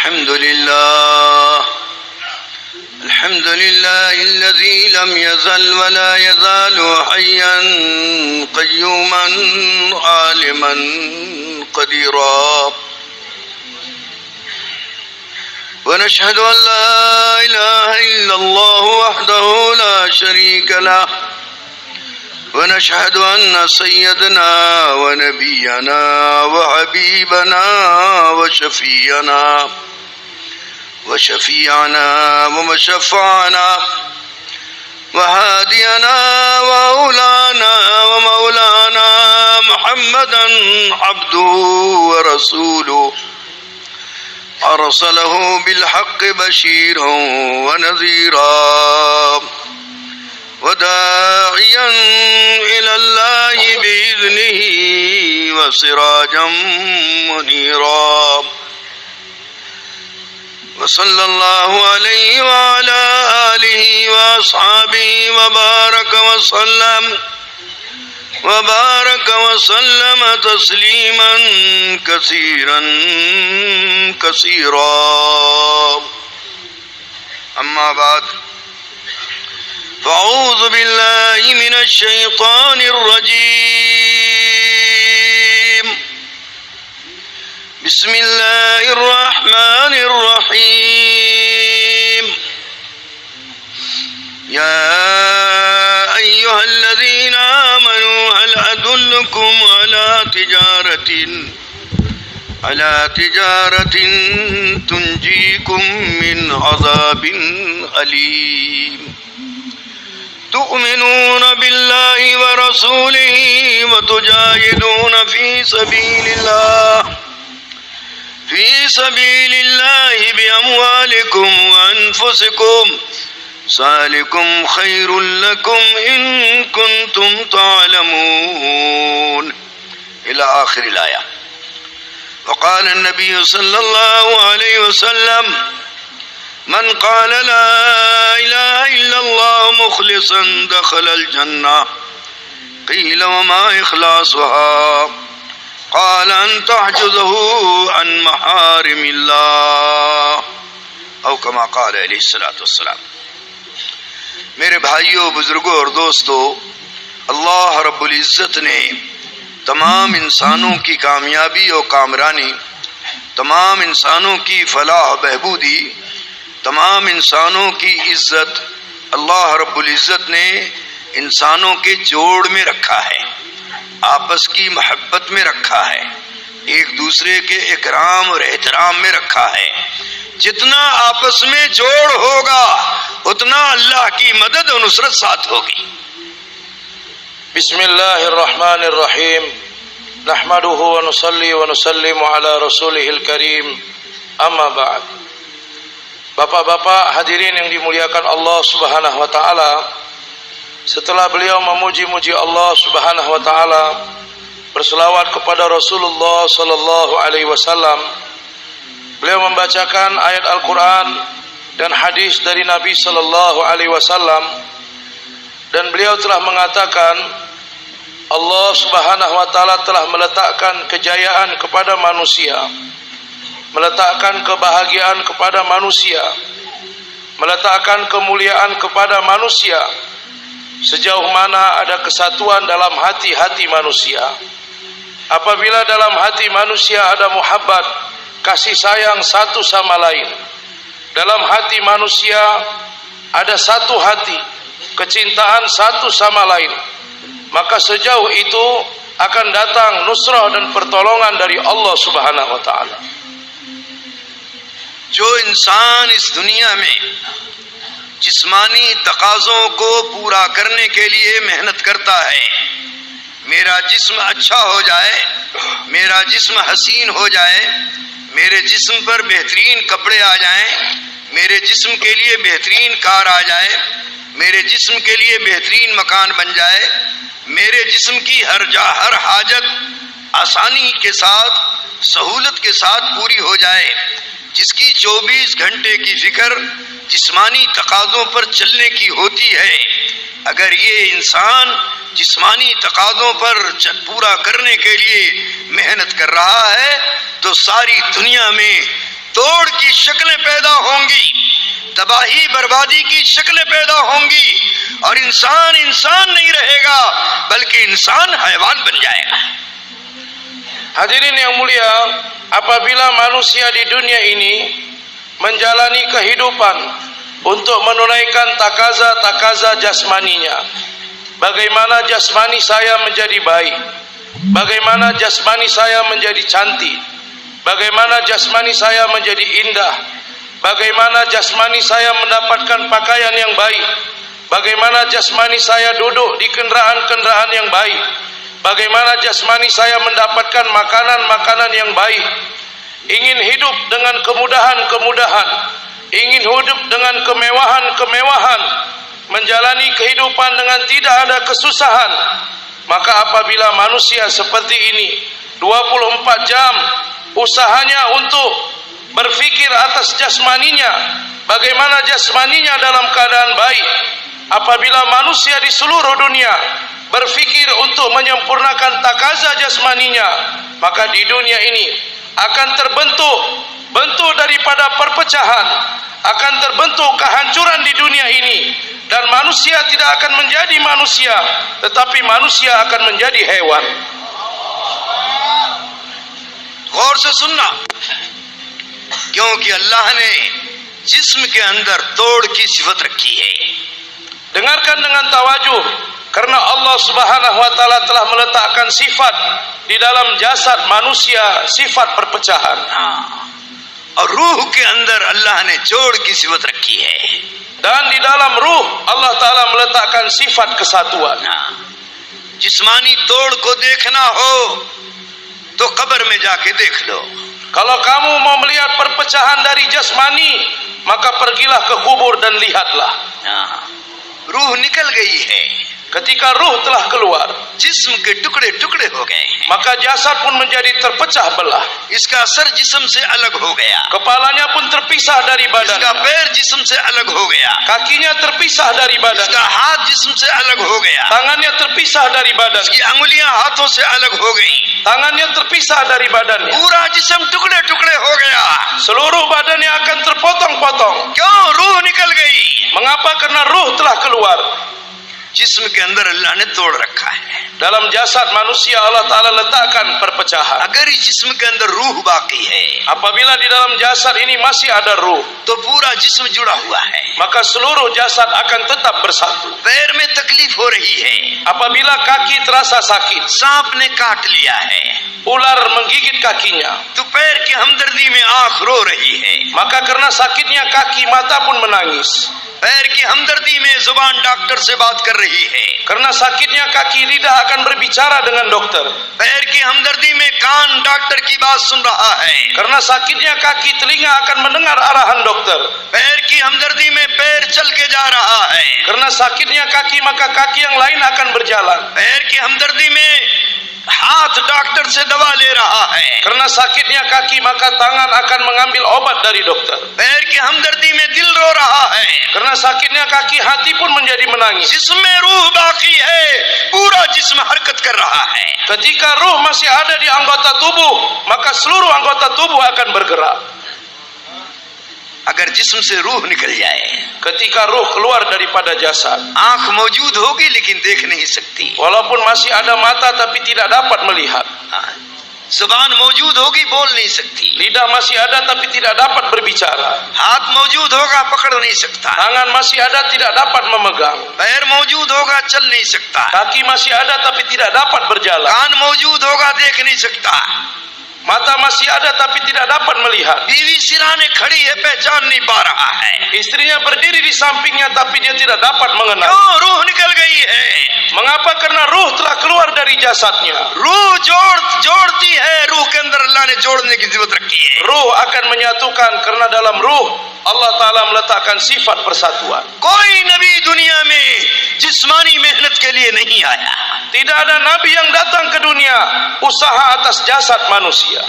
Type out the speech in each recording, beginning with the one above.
الحمد لله الذي لم يزل ولا يزال حيا قيوما عالما قديرا، ونشهد أن لا إله إلا الله وحده لا شريك له، ونشهد أن سيدنا ونبينا وحبيبنا وشفيعنا ومشفعنا وهادينا ومولانا محمدا عبده ورسوله، أرسله بالحق بشيرا ونذيرا وداعيا إلى الله بإذنه وسراجا منيرا، وصلى الله عليه وعلى آله وأصحابه وبارك وسلم تسليما كثيرا. أما بعد، فأعوذ بالله من الشيطان الرجيم. بسم الله الرحمن الرحيم. يا أيها الذين آمنوا هل أدلكم على تجارة تنجيكم من عذاب أليم، تؤمنون بالله ورسوله وتجاهدون في سبيل الله بأموالكم وأنفسكم، ذلكم خير لكم إن كنتم تعلمون، إلى آخر الآية. وقال النبي صلى الله عليه وسلم: من قال لا إله إلا الله مخلصا دخل الجنة. قيل: وما إخلاصها؟ قال: أن تحجزه عن محارم الله، أو كما قال عليه الصلاة والسلام. मेरे भाइयों, बुजुर्गों और दोस्तों, अल्लाह रब्बुल इज़्ज़त ने तमाम इंसानों की कामयाबी और कामरानी, तमाम इंसानों की फलाह बहबूदी, तमाम इंसानों की इज्जत अल्लाह रब्बुल इज़्ज़त ने इंसानों के जोड़ में रखा है, आपस की मोहब्बत में रखा है, एक दूसरे के इकराम और एहतराम में रखा है। जितना आपस में जोड़ होगा उतना अल्लाह की मदद और नुसरत साथ होगी। बिस्मिल्लाहिर्रहमानिर्रहीम, नहमदुहु व नुसल्ली व नुसल्लिमु अला रसूलिहिल करीम, amma ba'd. Bapak-bapak hadirin yang dimuliakan Allah Subhanahu wa taala, setelah beliau memuji-muji Allah Subhanahu wa taala, berselawat kepada Rasulullah sallallahu alaihi wasallam, beliau membacakan ayat Al-Qur'an dan hadis dari Nabi sallallahu alaihi wasallam, dan beliau telah mengatakan Allah Subhanahu wa taala telah meletakkan kejayaan kepada manusia, meletakkan kebahagiaan kepada manusia, meletakkan kemuliaan kepada manusia sejauh mana ada kesatuan dalam hati-hati manusia. Apabila dalam hati manusia ada muhabbat, kasih sayang satu sama lain, dalam hati manusia ada satu hati, kecintaan satu sama lain, maka sejauh itu akan datang nusrah dan pertolongan dari Allah Subhanahu wa taala. जो इंसान इस दुनिया में जिस्मानी तकाज़ों को पूरा करने के लिए मेहनत करता है, मेरा जिस्म अच्छा हो जाए, मेरा जिस्म हसीन हो जाए, मेरे जिस्म पर बेहतरीन कपड़े आ जाएं, मेरे जिस्म के लिए बेहतरीन कार आ जाए, मेरे जिस्म के लिए बेहतरीन मकान बन जाए, मेरे जिस्म की हर हाजत आसानी के साथ, सहूलत के साथ पूरी हो जाए, जिसकी 24 घंटे की फिक्र जिस्मानी तकाज़ों पर चलने की होती है, अगर ये इंसान जिस्मानी तकाज़ों पर पूरा करने के लिए मेहनत कर रहा है तो सारी दुनिया में तोड़ की शक्लें पैदा होंगी, तबाही बर्बादी की शक्लें पैदा होंगी और इंसान इंसान नहीं रहेगा बल्कि इंसान हैवान बन जाएगा। Hadirin yang mulia, apabila manusia di dunia ini menjalani kehidupan untuk menunaikan takaza-takaza jasmaninya, bagaimana jasmani saya menjadi baik, bagaimana jasmani saya menjadi cantik, bagaimana jasmani saya menjadi indah, bagaimana jasmani saya mendapatkan pakaian yang baik, bagaimana jasmani saya duduk di kendaraan-kendaraan yang baik, bagaimana jasmani saya mendapatkan makanan-makanan yang baik, ingin hidup dengan kemudahan-kemudahan, ingin hidup dengan kemewahan-kemewahan, menjalani kehidupan dengan tidak ada kesusahan. Maka apabila manusia seperti ini 24 jam usahanya untuk berfikir atas jasmaninya, bagaimana jasmaninya dalam keadaan baik, apabila manusia di seluruh dunia berfikir untuk menyempurnakan takaza jasmaninya, maka di dunia ini akan terbentuk bentuk daripada perpecahan, akan terbentuk kehancuran di dunia ini, dan manusia tidak akan menjadi manusia, tetapi manusia akan menjadi hewan. गौर से सुनना, क्योंकि अल्लाह ने जिस्म के अंदर तोड़ की सिफत रखी है। Dengarkan dengan tawajuh, karena Allah Subhanahu wa taala telah meletakkan sifat di dalam jasad manusia, sifat perpecahan. और रूह के अंदर अल्लाह ने जोड़ की सिफत रखी है। Dan di dalam ruh Allah taala meletakkan sifat kesatuan. जिस्मानी तोड़ को देखना हो तो कब्र में जाके देख लो। Kalau kamu mau melihat perpecahan dari jasmani, maka pergilah ke kubur dan lihatlah. रूह निकल गई है, Ketika ruh telah keluar, जिस्म के टुकड़े टुकड़े हो गए हैं, maka jasad pun menjadi terpecah belah. इसका सर जिस्म से अलग हो गया, Kepalanya pun terpisah dari इसका badannya, पैर जिस्म से अलग हो गया, kakinya terpisah dari इसका badannya, हाथ जिस्म से अलग हो गया, tangannya terpisah dari badannya, इसकी अंगुलियां हाथों से अलग हो गई, tangannya terpisah dari badannya. पूरा जिस्म टुकड़े टुकड़े हो गया। Seluruh badannya akan terpotong-potong. क्यों? रूह निकल गई। Mengapa? Karena ruh telah keluar. जिस्म के अंदर अल्लाह ने तोड़ रखा है। Dalam jasad manusia Allah Ta'ala letakkan perpecahan. अगर इस जिस्म के अंदर रूह बाकी है Apabila di dalam jasad ini masih ada ruh, तो पूरा जिस्म जुड़ा हुआ है। maka seluruh jasad akan tetap bersatu. पैर में तकलीफ हो रही है, Apabila kaki terasa sakit, सांप ने काट लिया है, ular menggigit kakinya, तो पैर की हमदर्दी में आंख रो रही है, maka karena sakitnya kaki mata pun menangis. पैर की हमदर्दी में जुबान डॉक्टर से बात कर रही है, Karena sakitnya kaki lidah akan berbicara dengan dokter. पैर की हमदर्दी में कान डॉक्टर की बात सुन रहा है, Karena sakitnya kaki telinga akan mendengar arahan dokter. पैर की हमदर्दी में पैर चल के जा रहा है, Karena sakitnya kaki maka kaki yang lain akan berjalan. पैर की हमदर्दी में हाथ डॉक्टर से दवा ले रहा है, Karena sakitnya kaki maka tangan akan mengambil obat dari dokter. पैर की हमदर्दी में दिल रो रहा है, Karena sakitnya kaki hati pun menjadi menangis. जिस्म में रूह बाकी है, पूरा जिस्म हरकत कर रहा है। Ketika ruh masih ada di anggota tubuh, maka seluruh anggota tubuh akan bergerak. अगर जिस्म से रूह निकल जाए, Ketika ruh keluar daripada jasad, आंख मौजूद होगी लेकिन देख नहीं सकती, walaupun masih ada mata tapi tidak dapat melihat. जुबान मौजूद होगी बोल नहीं सकती, Lidah masih ada tapi tidak dapat berbicara. हाथ मौजूद होगा पकड़ नहीं सकता, Tangan masih ada tidak dapat memegang. पैर मौजूद होगा चल नहीं सकता, Kaki masih ada tapi tidak dapat berjalan. कान मौजूद होगा देख नहीं सकता, Mata masih ada tapi tidak dapat melihat. बीवी सिराने खड़ी है पहचान नहीं पा रहा है। Istrinya berdiri di sampingnya tapi dia tidak dapat mengenal. क्यों? रूह निकल गई है। Mengapa? Karena ruh telah keluar dari jasadnya. रूह जोड़ती है, रूह के अंदर अल्लाह ने जोड़ने की जरूरत रखी है। Ruh akan menyatukan karena dalam ruh Allah Ta'ala meletakkan sifat persatuan. कोई नबी दुनिया में जिस्मानी मेहनत के लिए नहीं आया। Tidak ada nabi yang datang ke dunia usaha atas jasad manusia.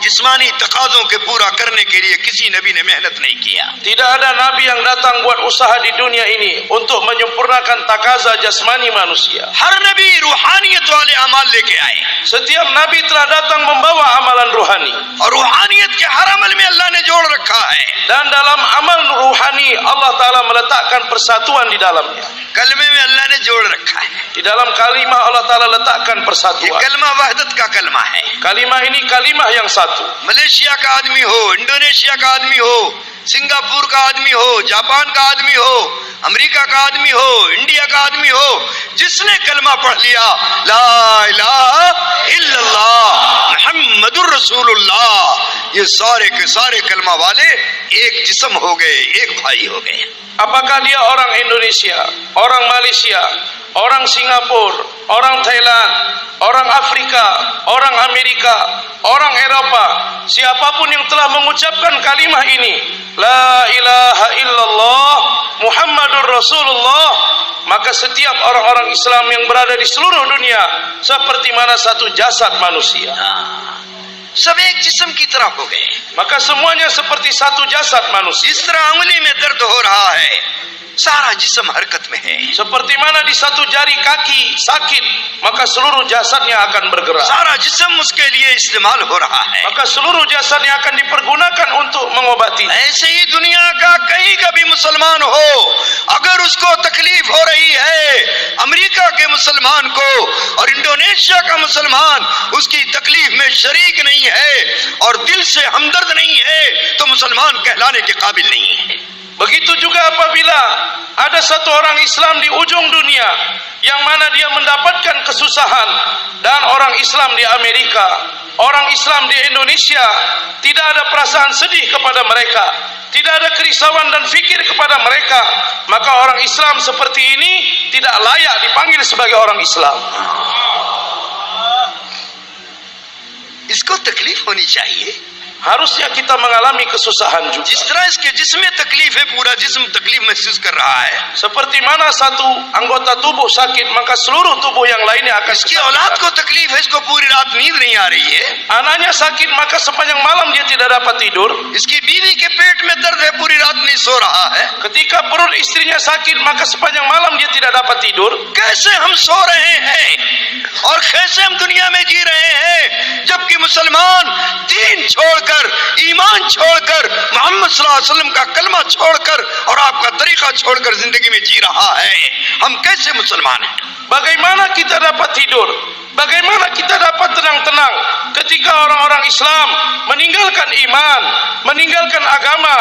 जिस्मानी तकाज़ों के पूरा करने के लिए किसी नबी ने मेहनत नहीं किया। Tidak ada nabi yang datang buat usaha di dunia ini untuk menyempurnakan takaza jasmani manusia. हर नबी रूहानियत वाले अमाल लेके आए, Setiap nabi telah datang membawa amalan ruhani. और रूहानियत के हर अमल में अल्लाह ने जोड़ रखा है। Dan dalam amal ruhani Allah Ta'ala meletakkan persatuan di dalamnya. कलमे में अल्लाह ने जोड़ रखा है। Di dalam kalimah Allah Ta'ala letakkan ये persatuan. कलमा वहदत का कलमा है। Kalimah ini kalimah yang satu. Malaysia का आदमी हो, इंडोनेशिया का आदमी हो, सिंगापुर का आदमी हो, जापान का आदमी हो, अमेरिका का आदमी हो, इंडिया का आदमी हो, जिसने कलमा पढ़ लिया ला इलाहा इल्लल्लाह मुहम्मदुर रसूलुल्लाह, ये सारे के सारे कलमा वाले एक जिस्म हो गए, एक भाई हो गए। Apakah dia orang Indonesia, orang Malaysia, orang Singapura, orang Thailand, orang Afrika, orang Amerika, orang Eropa, siapapun yang telah mengucapkan kalimah ini, La ilaha illallah Muhammadur Rasulullah, maka setiap orang-orang Islam yang berada di seluruh dunia seperti mana satu jasad manusia. सब एक जिस्म की तरह हो गए। Maka semuanya seperti satu jasad manusia. जिस तरह उंगली में दर्द हो रहा है, सारा जिस्म हरकत में है। Seperti mana di satu jari kaki sakit, maka seluruh jasadnya akan bergerak. सारा जिस्म उसके लिए इस्तेमाल हो रहा है। Maka seluruh jasadnya akan dipergunakan untuk mengobati. ऐसे ही दुनिया का कहीं का भी मुसलमान हो, अगर उसको तकलीफ हो रही है, अमेरिका के मुसलमान को और इंडोनेशिया का मुसलमान उसकी तकलीफ में शरीक नहीं है और दिल से हमदर्द नहीं है, तो मुसलमान कहलाने के काबिल नहीं है। Begitu juga apabila ada satu orang Islam di ujung dunia yang mana dia mendapatkan kesusahan, dan orang Islam di Amerika, orang Islam di Indonesia tidak ada perasaan sedih kepada mereka, tidak ada kerisauan dan fikir kepada mereka, maka orang Islam seperti ini tidak layak dipanggil sebagai orang Islam. इसको तकलीफ होनी चाहिए। Harusnya kita mengalami kesusahan juga. जिस तरह इसके जिस्म में तकलीफ है, पूरा जिस्म तकलीफ महसूस कर रहा है। Seperti mana satu anggota tubuh sakit, maka seluruh tubuh yang lainnya akan इसकी औलाद को तकलीफ है, इसको पूरी रात नींद नहीं आ रही है। Anaknya sakit, maka sepanjang malam dia tidak dapat tidur. इसकी बीवी के पेट में दर्द है, पूरी रात नहीं सो रहा है। Ketika perut istrinya sakit, maka sepanjang malam dia tidak dapat tidur. कैसे हम सो रहे हैं और कैसे हम दुनिया में जी रहे हैं, जबकि मुसलमान दीन छोड़कर, ईमान छोड़कर, मोहम्मद सल्लल्लाहु अलैहि वसल्लम का कलमा छोड़कर और आपका तरीका छोड़कर जिंदगी में जी रहा है। हम कैसे मुसलमान हैं? Bagaimana kita dapat tidur? Bagaimana kita dapat tenang-tenang ketika orang-orang Islam meninggalkan iman, meninggalkan agama,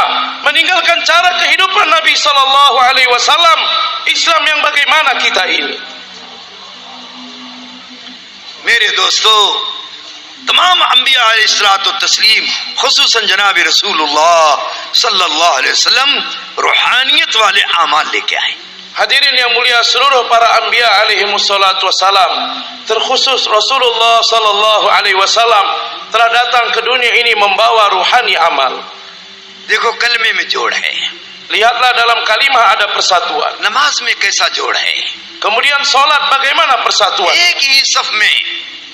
meninggalkan cara kehidupan Nabi Sallallahu Alaihi Wasallam? Islam yang bagaimana kita ini? मेरे दोस्तों, तमाम अंबिया अलैहिस्सलातु तस्लीम, खुसूसन जनाब रसूलुल्लाह सल्लल्लाहु अलैहि वसल्लम रूहानियत वाले आमाल लेके आए। Hadirin yang mulia, seluruh para anbiya alaihi wassalatu wassalam, terkhusus Rasulullah sallallahu alaihi wasallam, telah datang ke dunia ini membawa ruhani amal. देखो कलमे में जोड़ है, Lihatlah dalam kalimah ada persatuan. नमाज में कैसा जोड़ है। Kemudian salat bagaimana persatuan? एक ही सफ में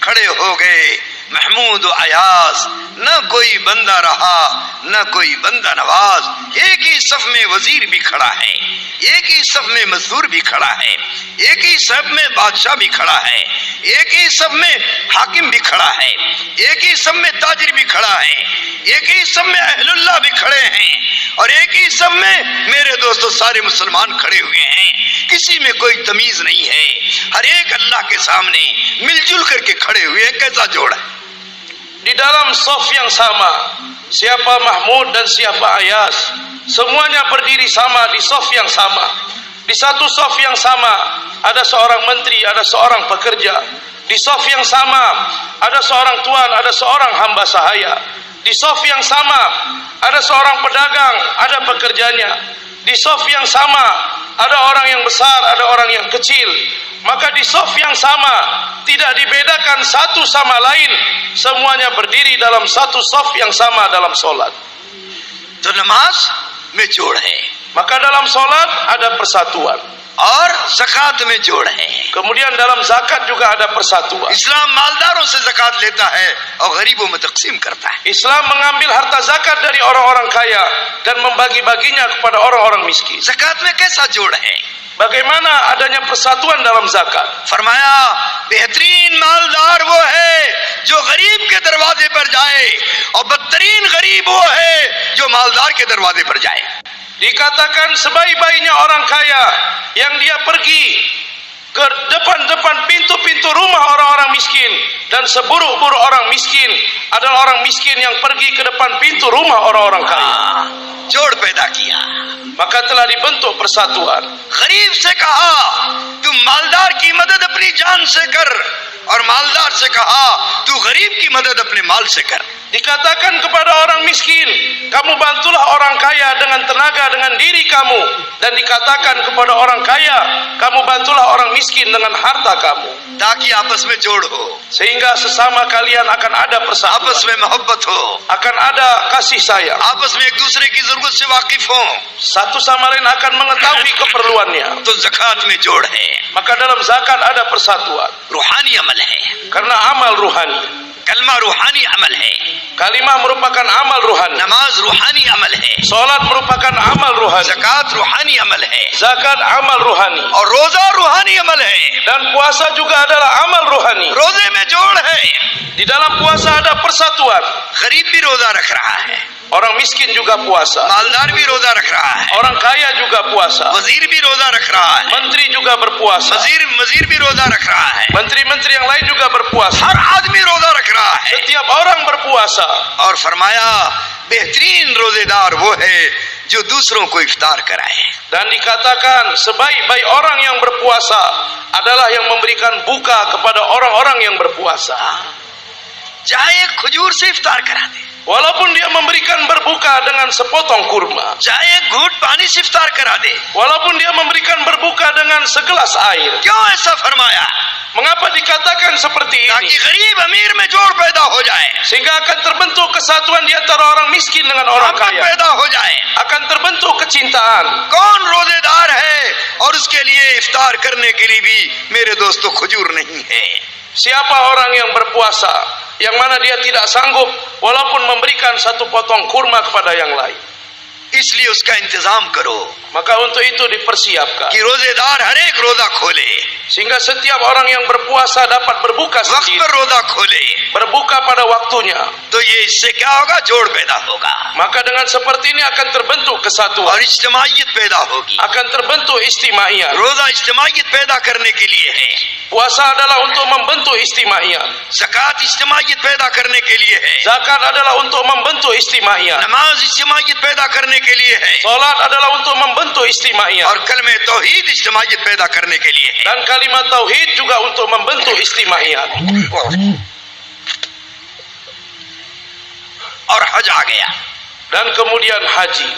खड़े हो गए महमूद व अयाज, न कोई बंदा रहा न कोई बंदा नवाज। एक ही सफ में वजीर भी खड़ा है, एक ही सफ में मजदूर भी खड़ा है, एक ही सफ में बादशाह भी खड़ा है, एक ही सफ में हाकिम भी खड़ा है, एक ही सफ में ताजिर भी खड़ा है, एक ही सफ में अहलुल्लाह भी खड़े हैं, और एक ही सफ में मेरे दोस्तों सारे मुसलमान खड़े हुए हैं। किसी में कोई तमीज नहीं है, हर एक अल्लाह के सामने मिलजुल करके खड़े हुए हैं। कैसा जोड़ है? Di dalam saf yang sama, siapa Mahmud dan siapa Ayas, semuanya berdiri sama di saf yang sama. Di satu saf yang sama ada seorang menteri, ada seorang pekerja. Di saf yang sama ada seorang tuan, ada seorang hamba sahaya. Di saf yang sama ada seorang pedagang, ada pekerjanya. Di saf yang sama ada orang yang besar, ada orang yang kecil. Maka di saf yang sama tidak dibedakan satu sama lain, semuanya berdiri dalam satu saf yang sama dalam solat. तो नमाज में जोड़ है। Maka dalam solat ada persatuan. और ज़कात में जोड़ है। Kemudian dalam zakat juga ada persatuan. इस्लाम मालदारों से ज़कात लेता है और गरीबों में तकसीम करता है। Islam mengambil harta zakat dari orang-orang kaya dan membagi-baginya kepada orang-orang miskin. ज़कात में कैसा जोड़ है? Bagaimana adanya persatuan dalam zakat? फरमाया बेहतरीन मालदार वो है जो गरीब के दरवाजे पर जाए और बदतरीन गरीब वो है जो मालदार के दरवाजे पर जाए। Dikatakan sebaik-baiknya orang kaya yang dia pergi ke depan-depan pintu-pintu rumah orang-orang miskin, dan seburuk-buruk orang miskin adalah orang miskin yang pergi ke depan pintu rumah orang-orang kaya. जोड़ पैदा किया। Maka telah dibentuk persatuan. गरीब से कहा तू मालदार की मदद अपनी जान से कर, और मालदार से कहा तू गरीब की मदद अपने माल से कर। Dikatakan kepada orang miskin, kamu bantulah orang kaya dengan tenaga, dengan diri kamu. Dan dikatakan kepada orang kaya, kamu bantulah orang miskin dengan harta kamu. ताकि आपस में जोड़ हो, Sehingga sesama kalian akan ada persatuan, आपस में मोहब्बत हो, akan ada kasih sayang, आपस में एक दूसरे की जरूरत से वाकिफ हो। satu sama lain akan mengetahui keperluannya. तो ज़कात में जोड़ है, Maka dalam zakat ada persatuan, रूहानी अमल है, karena amal ruhani. कलमा रूहानी अमल है, Kalimah merupakan amal ruhani, नमाज रूहानी अमल है, salat merupakan amal ruhani, ज़कात रूहानी अमल है, zakat amal ruhani, और रोजा रूहानी अमल है। dan puasa juga adalah amal ruhani. रोजे में जोड़ है, Di dalam puasa ada persatuan. गरीब भी रोजा रख रहा है, Orang miskin juga puasa, मालदार भी रोजा रख रहा है, orang kaya juga puasa, वजीर भी रोजा रख रहा है, menteri juga berpuasa, वजीर भी रोजा रख रहा है, menteri-menteri yang lain juga berpuasa. हर आदमी रोजा रख रहा है। Setiap orang berpuasa. और फरमाया बेहतरीन रोजेदार वो है जो दूसरों को इफ्तार कराए। Dan dikatakan sebaik-baik orang yang berpuasa adalah yang memberikan buka kepada orang-orang yang berpuasa. चाहे एक खजूर से इफ्तार करा दे, Walaupun dia memberikan berbuka dengan sepotong kurma, चाहे एक घूंट पानी से इफ्तार करा दे। walaupun dia memberikan berbuka dengan segelas air. क्यों ऐसा फरमाया? Mengapa dikatakan seperti ताकि ini? गरीब अमीर में जोड़ पैदा हो जाए, Sehingga akan terbentuk kesatuan di antara orang miskin dengan orang मोहब्बत kaya. पैदा हो जाए। Akan terbentuk kecintaan. कौन रोजेदार है और उसके लिए इफ्तार करने के लिए भी मेरे दोस्तों खजूर नहीं है? Siapa orang yang berpuasa, yang mana dia tidak sanggup walaupun memberikan satu potong kurma kepada yang lain. इसलिए उसका इंतजाम करो Maka untuk itu dipersiapkan, कि रोजेदार हर एक रोजा खोले, sehingga setiap orang yang berpuasa dapat berbuka वक्त sendiri, पर रोजा खोले, berbuka pada waktunya. तो ये इससे क्या होगा? जोड़ पैदा होगा Maka dengan seperti ini akan terbentuk kesatuan, और इज्तिमाइयत पैदा होगी। akan terbentuk istimaiyah. रोजा इज्तिमाइयत पैदा करने के लिए है, Puasa adalah untuk membentuk istimaiyah. ज़कात इज्तिमाइयत पैदा करने के लिए है, Zakat adalah untuk membentuk istimaiyah. नमाज इज्तिमाइयत पैदा करने के लिए है, Salat adalah untuk membentuk istimaiyah. और कलमे तौहीद इज्तिमाइयत पैदा करने के लिए है। Dan kalimat tauhid juga untuk membentuk istimaiyah. और हज आ गया। Dan kemudian haji.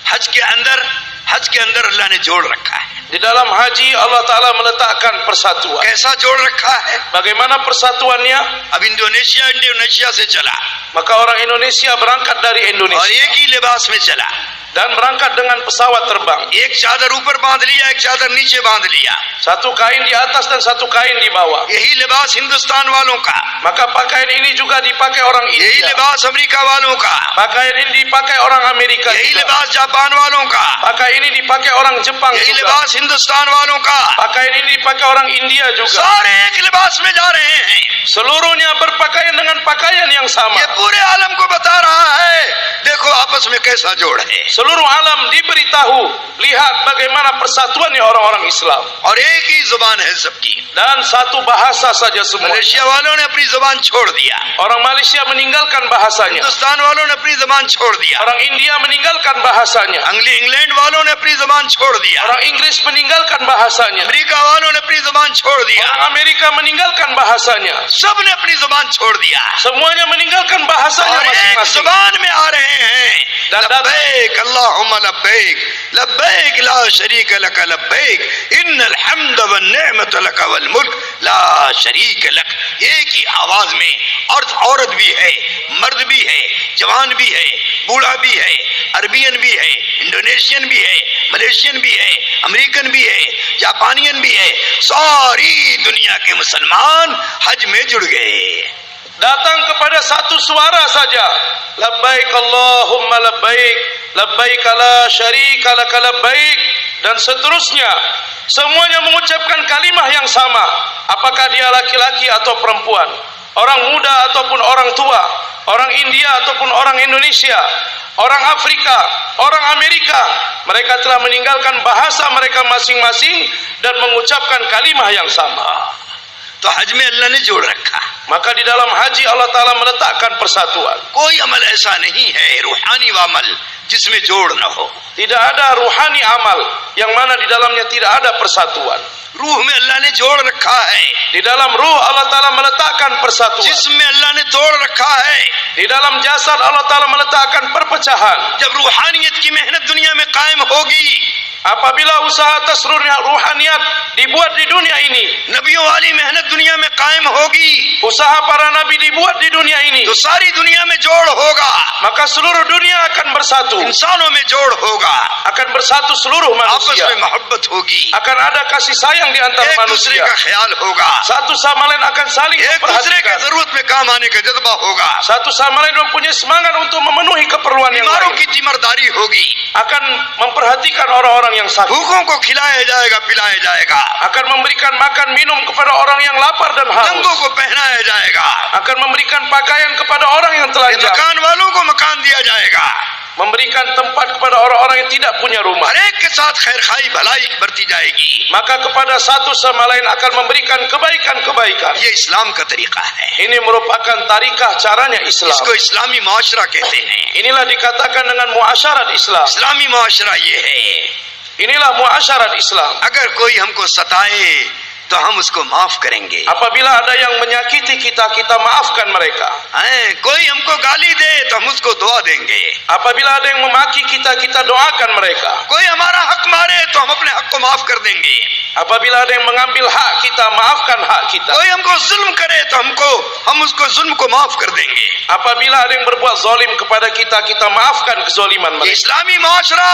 हज के अंदर अल्लाह ने जोड़ रखा है। Di dalam haji Allah Ta'ala meletakkan persatuan. कैसा जोड़ रखा है? Bagaimana persatuannya? अब इंडोनेशिया से चला Maka orang Indonesia berangkat dari और Indonesia एक ही लिबास में चला, dan berangkat dengan pesawat terbang. एक चादर ऊपर बांध लिया, एक चादर नीचे बांध लिया। Satu kain di atas dan satu kain di bawah. यही लिबास हिंदुस्तान वालों का, Maka pakaian ini juga dipakai orang यही India. लिबास अमेरिका वालों का, Pakaian ini dipakai orang Amerika यही juga. लिबास जापान वालों का, Pakaian ini dipakai orang Jepang यही juga. लिबास हिंदुस्तान वालों का। Pakaian ini dipakai orang India juga. सारे एक लिबास में जा रहे हैं। Seluruhnya berpakaian dengan pakaian yang sama. ये पूरे आलम को बता रहा है, देखो आपस में कैसा जोड़ है। Seluruh alam diberitahu, lihat bagaimana persatuannya orang-orang Islam. और एक ही जुबान है सबकी। Dan satu bahasa saja semua. Malaysia वालों ने अपनी जुबान छोड़ दिया, Orang Malaysia meninggalkan bahasanya. Hindustan वालों ने अपनी जुबान छोड़ दिया, Orang India meninggalkan bahasanya. England वालों ने अपनी जुबान छोड़ दिया, Orang Inggris meninggalkan bahasanya. America वालों ने अपनी जुबान छोड़ दिया, Orang Amerika meninggalkan bahasanya. सब ने अपनी जुबान छोड़ दिया Semuanya meninggalkan bahasanya और एक masing-masing. जुबान में आ रहे हैं। लब्बैक अल्लाहुम्मा लब्बैक लब्बैक ला शरीक लक लब्बैक इन्नल हम्द वन निअमत लक वल मुल्क ला शरीक लक। एक ही आवाज में औरत भी है, मर्द भी है, जवान भी है, बूढ़ा भी है, अरबियन भी है, इंडोनेशियन भी है, मलेशियन भी है, अमेरिकन भी है, जापानियन भी है, सारी दुनिया के मुसलमान हज में जुड़ गए। Datang kepada satu suara saja, labbaik Allahumma labbaik, labbaik la syarika lak labbaik, dan seterusnya. Semuanya mengucapkan kalimah yang sama, apakah dia laki-laki atau perempuan, orang muda ataupun orang tua, orang India ataupun orang Indonesia, orang Afrika, orang Amerika. Mereka telah meninggalkan bahasa mereka masing-masing dan mengucapkan kalimah yang sama. तो हज में अल्लाह ने जोड़ रखा। Maka di dalam haji Allah Ta'ala meletakkan persatuan. कोई अमल ऐसा नहीं है रूहानी अमल जिसमें जोड़ न हो। Tidak ada ruhani amal yang mana di dalamnya tidak ada persatuan. रूह में अल्लाह ने जोड़ रखा है, Di dalam ruh Allah Ta'ala meletakkan persatuan. जिस्म में अल्लाह ने तोड़ रखा है। Di dalam jasad Allah Ta'ala meletakkan perpecahan. जब रूहानियत की मेहनत दुनिया में कायम होगी, Apabila usaha atas ruhaniyat dibuat di dunia ini, नबियों वाली मेहनत दुनिया में कायम होगी, usaha para nabi dibuat di dunia ini, तो सारी दुनिया में जोड़ होगा, maka seluruh dunia akan bersatu. इंसानों में जोड़ होगा, Akan bersatu seluruh आपस manusia. में मोहब्बत होगी, Akan ada kasih sayang di antara एक दूसरे manusia. का ख्याल होगा, Satu sama lain akan saling एक दूसरे के memperhatikan. जरूरत में काम आने का जज्बा होगा, Satu sama lain mempunyai semangat untuk memenuhi keperluan yang बीमारों lain. की तीमरदारी होगी, Akan memperhatikan orang-orang yang sakit. भूखों को खिलाया जाएगा, पिलाया जाएगा, Akan memberikan makan minum kepada orang yang lapar dan नंगों haus. को पहनाया जाएगा, Akan memberikan pakaian kepada orang yang telanjang. मकान वालों को मकान दिया जाएगा, Memberikan tempat kepada orang-orang yang tidak punya rumah. हर एक के साथ खैर खाई भलाई बरती जाएगी। Maka kepada satu sama lain akan memberikan kebaikan-kebaikan. ये इस्लाम का तरीका है, Ini merupakan tarikah caranya Islam. इसको इस्लामी मुआशरा कहते हैं। Inilah dikatakan dengan muasyarat Islam. इस्लामी मुआशरा ये है, Inilah muasyarat Islam. अगर कोई हमको सताए तो हम उसको माफ करेंगे, Apabila ada yang menyakiti kita, kita maafkan mereka. कोई हमको गाली दे तो हम उसको दुआ देंगे, Apabila ada yang memaki kita, kita doakan mereka. कोई हमारा हक मारे तो हम अपने हक को माफ कर देंगे, Apabila ada yang mengambil hak kita, maafkan hak kita. कोई हमको जुल्म करे तो हम उसको जुल्म को माफ कर देंगे। Apabila ada yang berbuat zalim kepada kita, kita maafkan kezaliman ये mereka. इस्लामी मुआशरा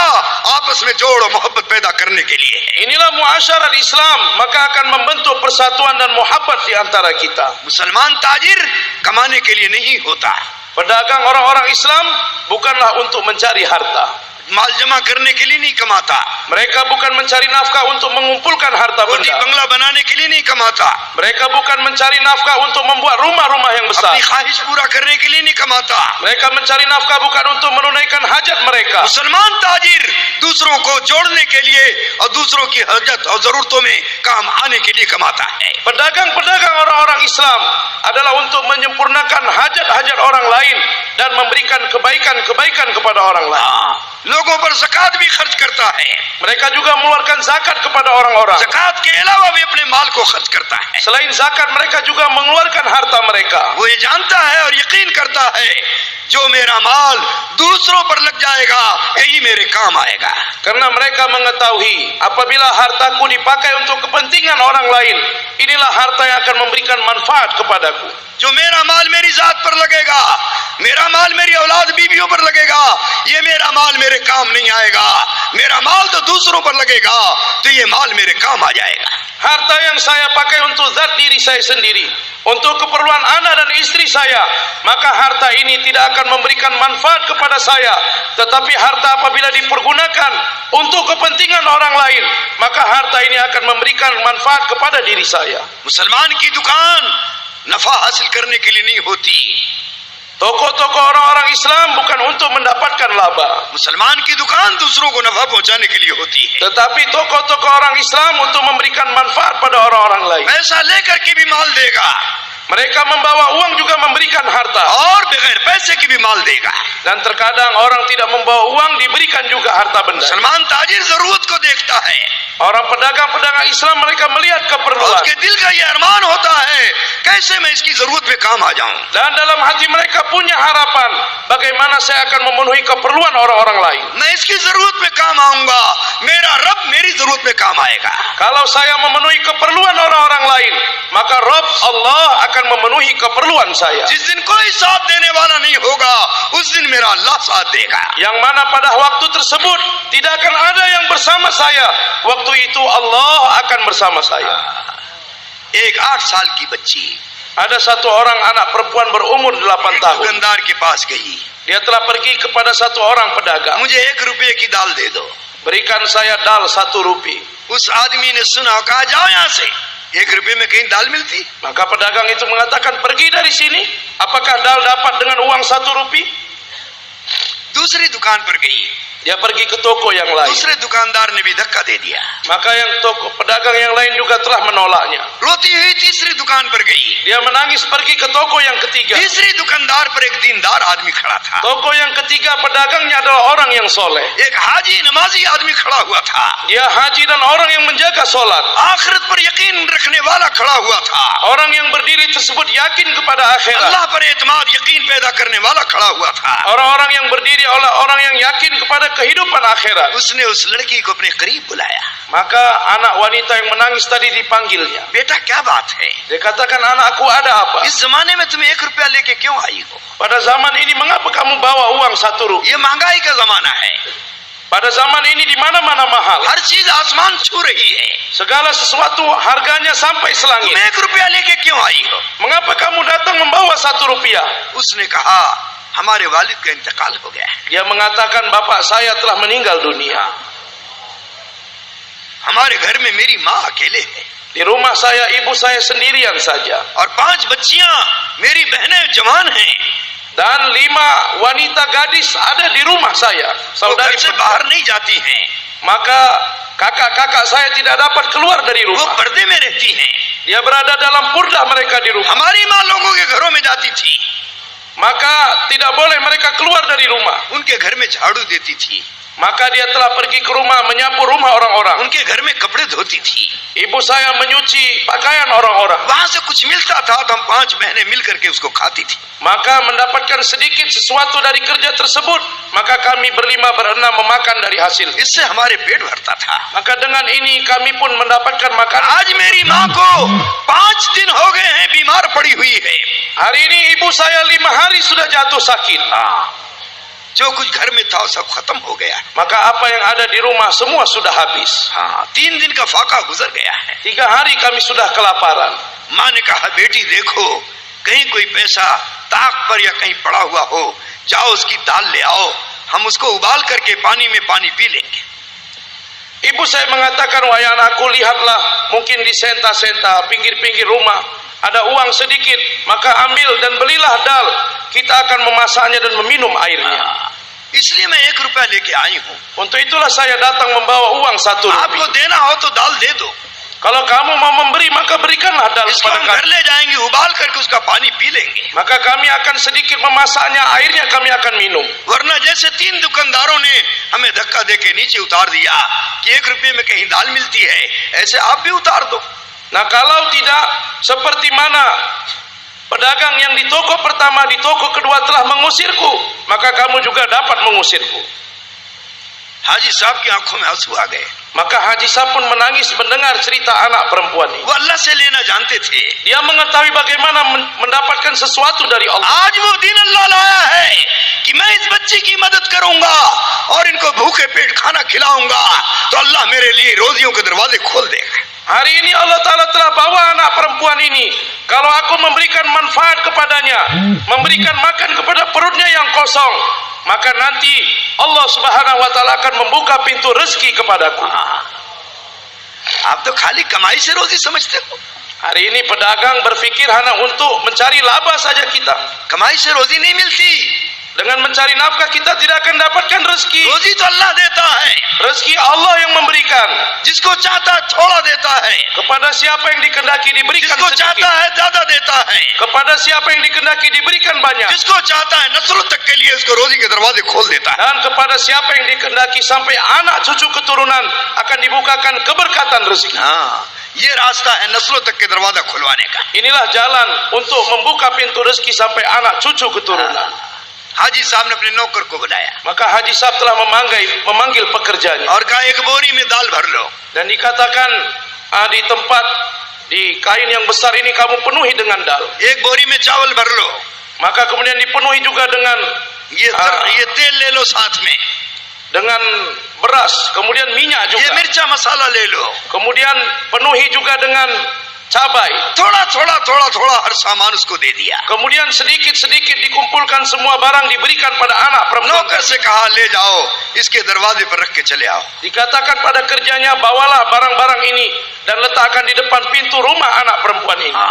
आपस में जोड़ और मोहब्बत पैदा करने के लिए है। Inilah muasyarat Islam, maka akan membentuk persatuan dan muhabbat di antara kita. मुसलमान ताजिर कमाने के लिए नहीं होता, Pedagang orang-orang Islam bukanlah untuk mencari harta. माल जमा करने के लिए नहीं कमाता, Mereka bukan mencari nafkah untuk mengumpulkan harta कोठी benda. बंगला बनाने के लिए नहीं कमाता, Mereka bukan mencari nafkah untuk membuat rumah-rumah yang besar. अपनी ख्वाहिश पूरा करने के लिए नहीं कमाता। Mereka mencari nafkah bukan untuk menunaikan hajat mereka. मुसलमान ताजिर दूसरों को जोड़ने के लिए और दूसरों की हजत और जरूरतों में काम आने के लिए कमाता है। Pedagang-pedagang orang-orang Islam adalah untuk menyempurnakan hajat-hajat orang lain dan memberikan kebaikan-kebaikan kepada orang lain. लोगों पर ज़कात भी खर्च करता है, Mereka juga mengeluarkan zakat kepada orang-orang. ज़कात के अलावा भी अपने माल को खर्च करता है। Selain zakat, mereka juga mengeluarkan harta mereka. वो ये जानता है और यकीन करता है जो मेरा माल दूसरों पर लग जाएगा यही मेरे काम आएगा। Karena mereka mengetahui apabila hartaku dipakai untuk kepentingan orang lain, inilah harta yang akan memberikan manfaat kepadaku. जो मेरा माल मेरी जात पर लगेगा, मेरा माल मेरी औलाद बीवियों पर लगेगा, ये मेरा माल मेरे काम नहीं आएगा। मेरा माल तो दूसरों पर लगेगा तो ये माल मेरे काम आ जाएगा। Harta yang saya pakai untuk zat diri saya sendiri, untuk keperluan anak dan istri saya, maka harta ini tidak akan memberikan manfaat kepada saya. Tetapi harta apabila dipergunakan untuk kepentingan orang lain, maka harta ini akan memberikan manfaat kepada diri saya. मुसलमान की दुकान नफा हासिल करने के लिए नहीं होती, Toko-toko orang-orang Islam bukan untuk mendapatkan laba, मुसलमान की दुकान दूसरों को नफा पहुंचाने के लिए होती है। tetapi toko-toko orang Islam untuk memberikan manfaat pada orang-orang lain. पैसा लेकर के भी माल देगा Mereka membawa uang juga memberikan harta. और बगैर पैसे की भी माल देगा। Dan terkadang orang tidak membawa uang diberikan juga harta benda. मुसलमान ताजिर जरूरत को देखता है, Orang pedagang-pedagang Islam mereka melihat और keperluan. उसके दिल का ये अरमान होता है कैसे मैं इसकी जरूरत में काम आ जाऊं। Dan dalam hati mereka punya harapan, bagaimana saya akan memenuhi keperluan orang-orang lain? मैं इसकी जरूरत में काम आऊंगा, मेरा रब मेरी जरूरत में काम आएगा. Kalau saya memenuhi keperluan orang-orang lain, maka Rabb Allah akan memenuhi keperluan saya. जिस दिन कोई साथ देने वाला नहीं होगा, उस दिन मेरा अल्लाह साथ देगा. Yang mana pada waktu tersebut tidak akan ada yang bersama saya, waktu itu Allah akan bersama saya. एक 8 साल की बच्ची Ada satu orang anak perempuan berumur 8 tahun. दुकानदार के पास गई, Dia telah pergi kepada satu orang pedagang. मुझे 1 रुपये की दाल दे दो. Berikan saya dal 1 rupiah. उस आदमी ने सुना, कहा जाओ यहाँ से, 1 रुपये में कहीं दाल मिलती? Maka pedagang itu mengatakan, pergi dari sini. Apakah dal dapat dengan uang 1 rupiah? दूसरी दुकान पर गई, Dia pergi ke toko yang lain. दूसरे दुकानदार ने भी धक्का दे दिया. Maka yang pedagang yang lain juga telah menolaknya. रोती हुई तीसरी दुकान पर गई. Dia menangis pergi ke toko yang ketiga. तीसरी दुकानदार पर एक दीनदार आदमी खड़ा था. Toko yang ketiga pedagangnya adalah orang yang soleh. एक हाजी नमाजी आदमी खड़ा हुआ था. Dia haji dan orang yang menjaga solat. आखिरत पर यकीन रखने वाला खड़ा हुआ था. Orang yang berdiri tersebut yakin kepada akhirat. अल्लाह पर एतमाद यकीन पैदा करने वाला खड़ा हुआ था. Orang-orang yang berdiri oleh orang yang yakin kepada kehidupan akhirat. उसने उस लड़की को अपने करीब बुलाया. Maka anak wanita yang menangis tadi dipanggilnya. बेटा क्या बात है? Dia katakan, anakku ada apa? इस जमाने में तुम 1 रुपया लेके क्यों आई हो? Pada zaman ini mengapa kamu bawa uang 1 rupiah? ये महंगाई का जमाना है. Pada zaman ini di mana-mana mahal. हर चीज आसमान छू रही है. Segala sesuatu harganya sampai तुम selangit. 1 रुपया लेके क्यों आई हो? Mengapa kamu datang membawa 1 rupiah? उसने कहा, हमारे वालिद का इंतकाल हो गया है. Dia mengatakan, bapak saya telah meninggal dunia. हमारे घर में मेरी माँ अकेले है Di rumah saya ibu saya sendirian saja. और 5 बच्चियां मेरी बहनें जवान हैं. Dan 5 wanita gadis ada di rumah saya. वो Saudari घर से बाहर नहीं जाती हैं. Maka kakak-kakak saya tidak dapat keluar dari वो rumah. पर्दे में रहती हैं. Dia berada dalam purdah mereka di rumah. हमारी माँ लोगों के घरों में जाती थी. Maka tidak boleh mereka keluar dari rumah. उनके घर में झाड़ू देती थी. Maka dia telah pergi ke rumah menyapu rumah orang-orang. उनके घर में कपड़े धोती थी. Ibu saya menyuci pakaian orang-orang. वहां से कुछ मिलता था तो हम 5 बहनें मिल करके उसको खाती थी. Maka mendapatkan sedikit sesuatu dari kerja tersebut, maka kami berlima berenam memakan dari hasil. इससे हमारे पेट भरता था. Maka dengan ini kami pun mendapatkan makanan. आज मेरी माँ को 5 दिन हो गए हैं बीमार पड़ी हुई है. Hari ini ibu saya 5 hari sudah jatuh sakit. जो कुछ घर में था सब खत्म हो गया. Maka apa yang ada di rumah semua sudah habis. 3 दिन का फाका गुजर गया है. 3 hari kami sudah kelaparan. माँ ने कहा, बेटी देखो कहीं कोई पैसा ताक पर या कहीं पड़ा हुआ हो, जाओ उसकी दाल ले आओ, हम उसको उबाल करके पानी में पानी पी लेंगे. Ibu saya mengatakan, wahai anakku, lihatlah, mungkin di senta-senta pinggir-pinggir rumah ada uang sedikit, maka ambil dan belilah dal. Kita akan memasaknya dan meminum airnya. इसलिए मैं 1 रुपया लेके आई हूँ. Untuk itulah saya datang membawa uang 1 आपको rupiah. देना हो तो दाल दे दो. Kalau kamu mau memberi, maka berikanlah dal इसको kepada हम kami. घर ले जाएंगे, उबाल करके उसका पानी पी लेंगे. Maka kami akan sedikit memasaknya, airnya kami akan minum. वरना जैसे 3 दुकानदारों ने हमें धक्का देके नीचे उतार दिया कि 1 रुपये में कहीं दाल मिलती है, ऐसे आप भी उतार दो. Nah, kalau tidak seperti mana pedagang yang di toko pertama, di toko kedua telah mengusirku, maka kamu juga dapat mengusirku. हाजी साहब की आंखों में आंसू आ गए. Maka Haji Sah pun menangis mendengar cerita anak perempuan ini. वो अल्लाह से लेना जानते थे. Dia mengetahui bagaimana mendapatkan sesuatu dari Allah. आज वो दिन अल्लाह लाया है कि मैं इस बच्ची की मदद करूंगा और इनको भूखे पेट खाना खिलाऊंगा, तो अल्लाह मेरे लिए रोजियों के दरवाजे खोल देगा. Hari ini Allah Ta'ala telah bawa anak perempuan ini. Kalau aku memberikan manfaat kepadanya, memberikan makan kepada perutnya yang kosong, maka nanti Allah Subhanahu wa Ta'ala akan membuka pintu rezeki kepadaku. आप तो खाली कमाई से रोजी समझते हो. Hari ini pedagang berpikir hanya untuk mencari laba saja kita. कमाई से रोजी नहीं मिलती. Dengan mencari nafkah kita tidak akan dapatkan rezeki. रोजी तो अल्लाह देता है. Rezeki Allah yang memberikan. जिसको चाहता है थोड़ा देता है, Kepada siapa yang dikehendaki diberikan जिसको चाहता sedikit. है ज्यादा देता है, Kepada siapa yang dikehendaki diberikan banyak. जिसको चाहता है नस्लों तक के लिए उसको रोजी के दरवाजे खोल देता है. Dan kepada siapa yang dikehendaki sampai anak cucu keturunan akan dibukakan keberkatan rezeki. ये रास्ता है नस्लों तक के दरवाजा खुलवाने का. Inilah jalan untuk membuka pintu rezeki sampai anak cucu keturunan. हाजी साहब ने अपने नौकर को बुलाया Maka Haji Sahab telah memanggil pekerjanya. और कहा एक बोरी में दाल भर लो Dan dikatakan di tempat, di kain yang besar ini kamu penuhi dengan dal. एक बोरी में चावल भर लो Maka kemudian dipenuhi juga dengan ये तेल ले लो साथ में dengan beras, kemudian minyak ये juga. मिर्चा मसाला ले लो Kemudian penuhi juga dengan cabai. थोड़ा थोड़ा हर सामान उसको दे दिया Kemudian sedikit-sedikit dikumpulkan semua barang diberikan pada anak perempuan. नौकर से कहा ले जाओ इसके दरवाजे पर रख के चले आओ Dikatakan pada kerjanya, bawalah barang-barang ini dan letakkan di depan pintu rumah anak perempuan ini.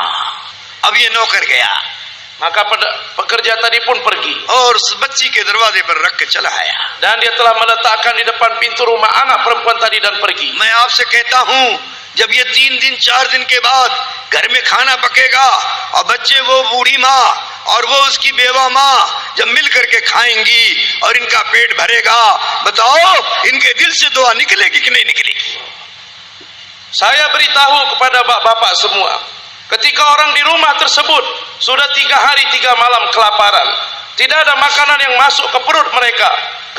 अब ये नौकर गया Maka pekerja tadi pun pergi और उस बच्ची के दरवाजे पर रख के चला आया dan dia telah meletakkan di depan pintu rumah anak perempuan tadi dan pergi. मैं आपसे कहता हूँ जब ये 3 दिन 4 दिन के बाद घर में खाना पकेगा और बच्चे वो बूढ़ी माँ और वो उसकी बेवा माँ जब मिल करके खाएंगी और इनका पेट भरेगा, बताओ इनके दिल से दुआ निकलेगी कि नहीं निकलेगी? Saya beritahu kepada bapak-bapak semua, ketika orang di rumah tersebut sudah 3 hari 3 malam kelaparan, tidak ada makanan yang masuk ke perut mereka,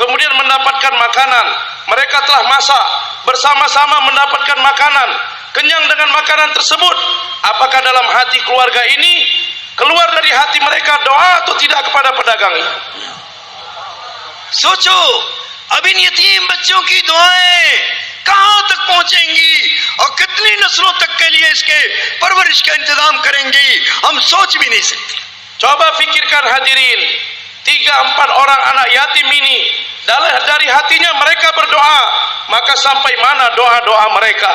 kemudian mendapatkan makanan, mereka telah masak bersama-sama mendapatkan makanan, kenyang dengan makanan tersebut, apakah dalam hati keluarga ini keluar dari hati mereka doa atau tidak kepada pedagang ini? सोचो अब इन यतीम बच्चों की दुआएं कहां तक पहुंचेंगी और कितनी नस्लों तक के लिए इसके परवरिश का इंतजाम करेंगी, हम सोच भी नहीं सकते। Coba pikirkan hadirin, 3-4 orang anak yatim ini dari hatinya mereka berdoa, maka sampai mana doa-doa mereka?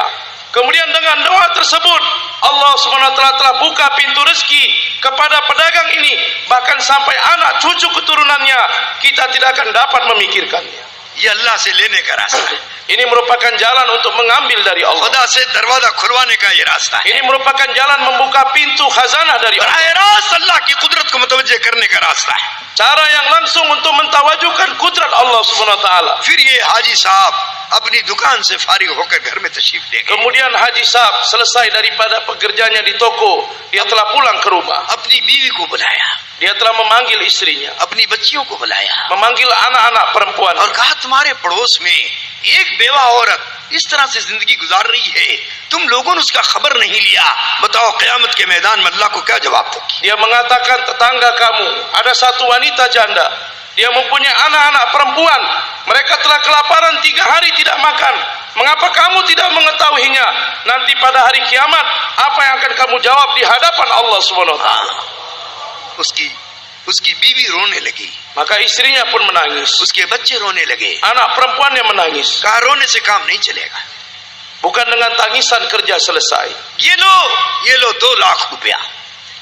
Kemudian dengan doa tersebut Allah SWT telah buka pintu rezeki kepada pedagang ini, bahkan sampai anak cucu keturunannya kita tidak akan dapat memikirkannya. ये अल्लाह से लेने का रास्ता है, Ini merupakan jalan untuk mengambil dari Allah. खुदा से दरवाजा खुलवाने का ये रास्ता है, Ini merupakan jalan membuka pintu khazanah dari Allah. बराह रास्त अल्लाह की कुदरत को मुतवज्जे करने का रास्ता है। Cara yang langsung untuk mentawajukan kudrat Allah Subhanahu wa taala. फिर ये हाजी साहब अपनी दुकान से फारिग होकर घर में तशरीफ ले गए, Kemudian Haji Sahab selesai daripada pekerjaannya di toko, dia telah pulang ke rumah. अपनी बीवी को बुलाया, Dia telah memanggil istrinya, अपनी बच्चियों को बुलाया memanggil anak-anak perempuan. और कहा तुम्हारे पड़ोस में एक बेवा औरत इस तरह से जिंदगी गुजार रही है, तुम लोगों ने उसका खबर नहीं लिया, बताओ क़यामत के मैदान में अल्लाह को क्या जवाब दोगी? Dia mengatakan tetangga kamu ada satu wanita janda, dia mempunyai anak-anak perempuan, mereka telah kelaparan 3 hari tidak makan. Mengapa kamu tidak mengetahuinya? Nanti pada hari kiamat apa yang akan kamu jawab di hadapan Allah Subhanahu wa taala? उसकी बीवी रोने लगी, Maka istrinya pun menangis, उसके बच्चे रोने लगे, anak perempuannya menangis. कहा रोने से काम नहीं चलेगा, Bukan dengan tangisan kerja selesai. ये लो 2 लाख रुपया,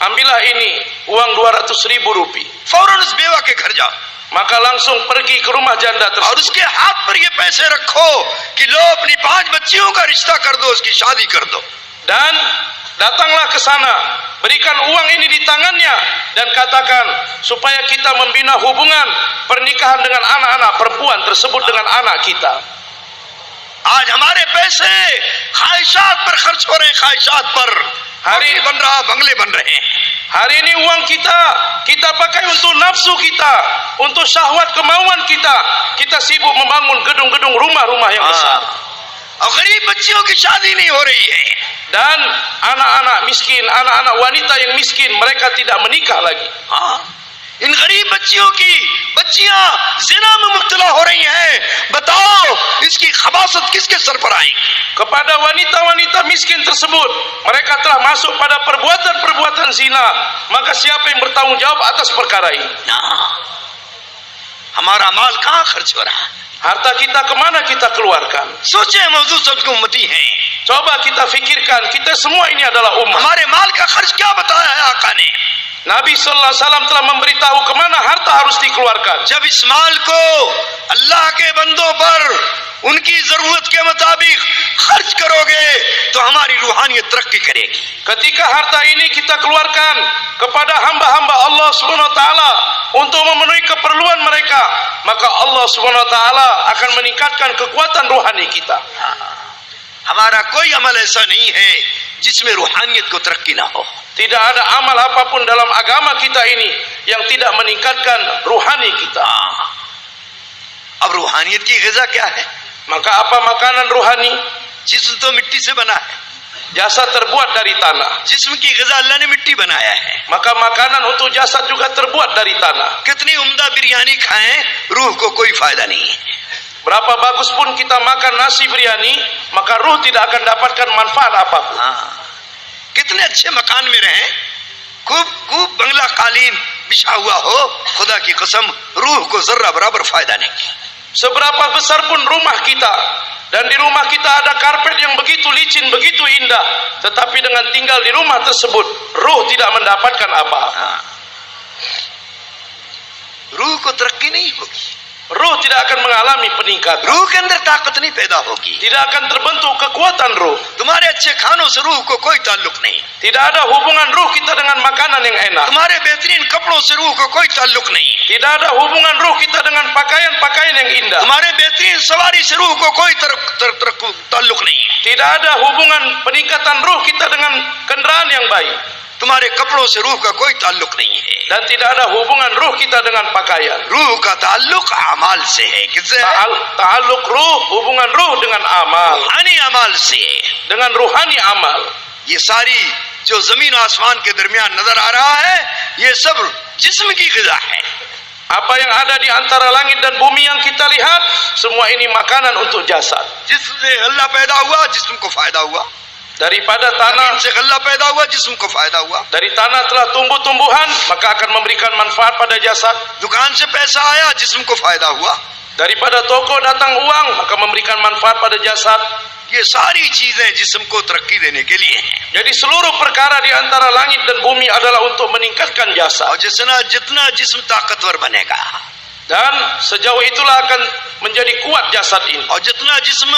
Ambillah ini uang 200.000 rupiah. फौरन उस बेवा के घर जाओ Maka langsung pergi ke rumah janda और tersebut. उसके हाथ पर ये पैसे रखो कि लो अपनी 5 बच्चियों का रिश्ता कर दो, उसकी शादी कर दो। Dan datanglah ke sana, berikan uang ini di tangannya dan katakan supaya kita membina hubungan pernikahan dengan anak-anak perempuan tersebut dengan anak kita. आज हमारे पैसे ख्वाहिशात पर खर्च हो रहे हैं, ख्वाहिशात पर hari बन रहा, बंगले बन रहे हैं। Hari ini uang kita pakai untuk nafsu kita, untuk syahwat kemauan kita. Kita sibuk membangun gedung-gedung rumah-rumah yang besar. और गरीब बच्चियों की शादी नहीं हो रही है, Dan anak-anak miskin, anak-anak wanita yang miskin, mereka tidak menikah lagi. इन गरीब बच्चियों की बच्चियां जिना में मुब्तला हो रही हैं, बताओ इसकी खबासत किसके सर पर आएगी? Kepada wanita-wanita miskin tersebut, mereka telah masuk pada perbuatan-perbuatan zina. Maka siapa yang bertanggung jawab atas perkara ini? हमारा माल कहाँ खर्च हो रहा है? Harta kita kemana kita keluarkan? सोचे मौजूद सबकी उम्मती हैं, Coba kita fikirkan, kita semua ini adalah umat. हमारे माल का खर्च क्या बताया है आका ने? Nabi Sallallahu Alaihi Wasallam telah memberitahu kemana harta harus dikeluarkan. जब इस माल को अल्लाह के बंदों पर उनकी जरूरत के मुताबिक खर्च करोगे तो हमारी रूहानियत तरक्की करेगी। Ketika harta ini kita keluarkan kepada hamba-hamba Allah Subhanahu wa taala untuk memenuhi keperluan mereka, maka Allah Subhanahu wa taala akan meningkatkan kekuatan rohani kita. हमारा कोई अमल ऐसा नहीं है जिसमें रूहानियत को तरक्की ना हो। Tidak ada amal apapun dalam agama kita ini yang tidak meningkatkan ruhani kita. अब रूहानियत की ग़िज़ा क्या है? Maka apa makanan ruhani? जिस्म तो मिट्टी से बना है, Jasad terbuat dari tanah. जिस्म की ग़िज़ा अल्लाह ने मिट्टी बनाया है। Maka makanan untuk jasad juga terbuat dari tanah. कितनी उम्दा बिरयानी खाएं, रूह को कोई फायदा नहीं है। Berapa bagus pun kita makan nasi biryani, maka ruh tidak akan dapatkan manfaat apapun. कितने अच्छे मकान में रहें, खूब खूब बंगला कालीन बिछा हुआ हो, खुदा की कसम रूह को जर्रा बराबर फायदा नहीं। Seberapa besar pun rumah kita, dan di rumah kita ada karpet yang begitu licin, begitu indah, tetapi dengan tinggal di rumah tersebut, ruh tidak mendapatkan apa-apa. रूह को तरक्की नहीं होगी, Ruh tidak akan mengalami peningkatan. रूह के अंदर ताकत नहीं पैदा होगी, Tidak akan terbentuk kekuatan ruh. तुम्हारे अच्छे खानों से रूह को कोई ताल्लुक नहीं, Tidak ada hubungan ruh kita dengan makanan yang enak. तुम्हारे बेहतरीन कपड़ों से रूह को कोई ताल्लुक नहीं, Tidak ada hubungan ruh kita dengan pakaian-pakaian yang indah. तुम्हारे बेहतरीन सवारी से रूह को कोई ताल्लुक नहीं, Tidak ada hubungan peningkatan ruh kita dengan kendaraan yang baik. तुम्हारे कपड़ों से रूह का कोई ताल्लुक नहीं है। Dan tidak ada hubungan ruh kita dengan pakaian. रूह का ताल्लुक अमाल से है। किससे है? Ta'alluq ruh, hubungan ruh dengan amal, रूहानी अमाल से है। dengan ruhani amal. ये सारी जो जमीन आसमान के दरमियान नजर आ रहा है, ये सब जिस्म की ग़िज़ा है। Apa yang ada di antara langit dan bumi yang kita lihat, semua ini makanan untuk jasad. जिससे अल्लाह पैदा हुआ, जिस्म को फायदा हुआ। Daripada tanah, से अल्लाह पैदा हुआ, जिस्म को फायदा हुआ। dari tanah telah tumbuh tumbuhan, maka akan memberikan manfaat pada jasad. दुकान से पैसा आया, जिस्म को फायदा हुआ। Daripada toko datang uang, maka memberikan manfaat pada jasad. ये सारी चीजें जिस्म को तरक्की देने के लिए हैं। Jadi seluruh perkara di antara langit dan bumi adalah untuk meningkatkan jasad. और जितना जिस्म ताकतवर बनेगा, Dan sejauh itulah akan menjadi kuat jasad ini. और जितना जिस्म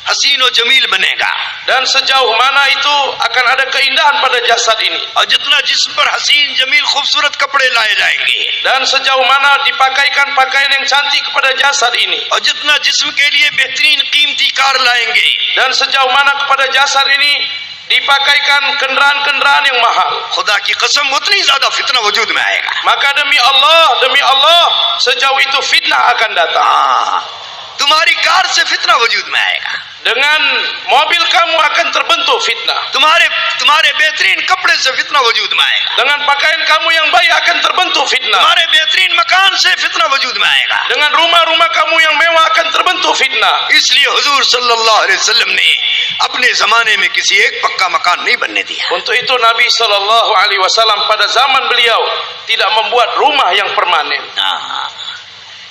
हसीन और जमील बनेगा, Dan sejauh mana itu akan ada keindahan pada jasad ini. और जितना जिस्म पर हसीन जमील खूबसूरत कपड़े लाए जाएंगे, Dan sejauh mana dipakaikan pakaian yang cantik kepada jasad ini. और जितना जिस्म के लिए बेहतरीन कीमती कार लाएंगे, Dan sejauh mana kepada jasad ini dipakaikan kendaraan-kendaraan yang mahal. खुदा की कसम उतनी ज्यादा फितना वजूद में आएगा। Maka demi Allah, sejauh itu fitnah akan datang. तुम्हारी कार से फितना वजूद में आएगा, Dengan mobil kamu akan terbentuk fitnah. तुम्हारे बेहतरीन कपड़े से फितना वजूद में आएगा, Dengan pakaian kamu yang baik akan terbentuk fitnah. तुम्हारे बेहतरीन मकान से फितना वजूद में आएगा। Dengan rumah-rumah kamu yang mewah akan terbentuk fitnah. इसलिए हुजूर सल्लल्लाहु अलैहि वसल्लम ने अपने जमाने में किसी एक पक्का मकान नहीं बनने दिया। Untuk itu Nabi SAW pada zaman beliau tidak membuat rumah yang permanen.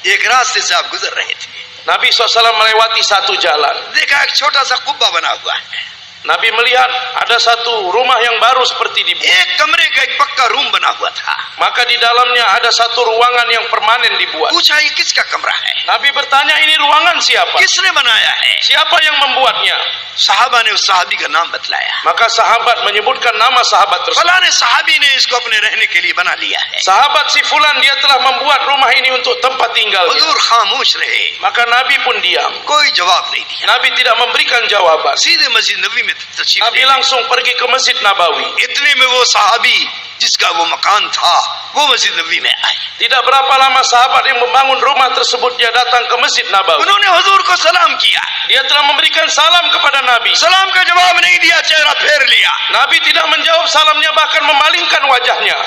एक रास्ते से आप गुजर रहे थे, Nabi SAW melewati satu jalan. देखा एक छोटा सा कुब्बा बना हुआ है, Nabi melihat ada satu rumah yang baru seperti dibuat. एक कमरे का एक पक्का रूम बना हुआ था। Maka di dalamnya ada satu ruangan yang permanen dibuat. पूछा ये किसका कमरा है, Nabi bertanya, ini ruangan siapa? किसने बनाया है? Siapa yang membuatnya? साहबा ने उस साहबी का नाम बतलाया, Maka sahabat menyebutkan nama sahabat tersebut. फलाने साहबी ने इसको अपने रहने के लिए बना लिया है। Sahabat si fulan, dia telah membuat rumah ini untuk tempat tinggalnya. हुजूर खामोश रहे, Maka Nabi pun diam. कोई जवाब नहीं दिया। Nabi tidak memberikan jawaban. सीधे मस्जिद नबी में तशरीफ Nabi ले गए। langsung pergi ke Masjid Nabawi. इतने में वो साहबी जिसका वो मकान था, वो मस्जिद नबी में आए। Tidak berapa lama sahabat yang membangun rumah tersebut, dia datang ke Masjid Nabawi. उन्होंने हुजूर को सलाम किया, Dia telah memberikan salam kepada Nabi. सलाम का जवाब नहीं दिया, चेहरा फेर लिया। Nabi tidak menjawab salamnya, bahkan memalingkan wajahnya.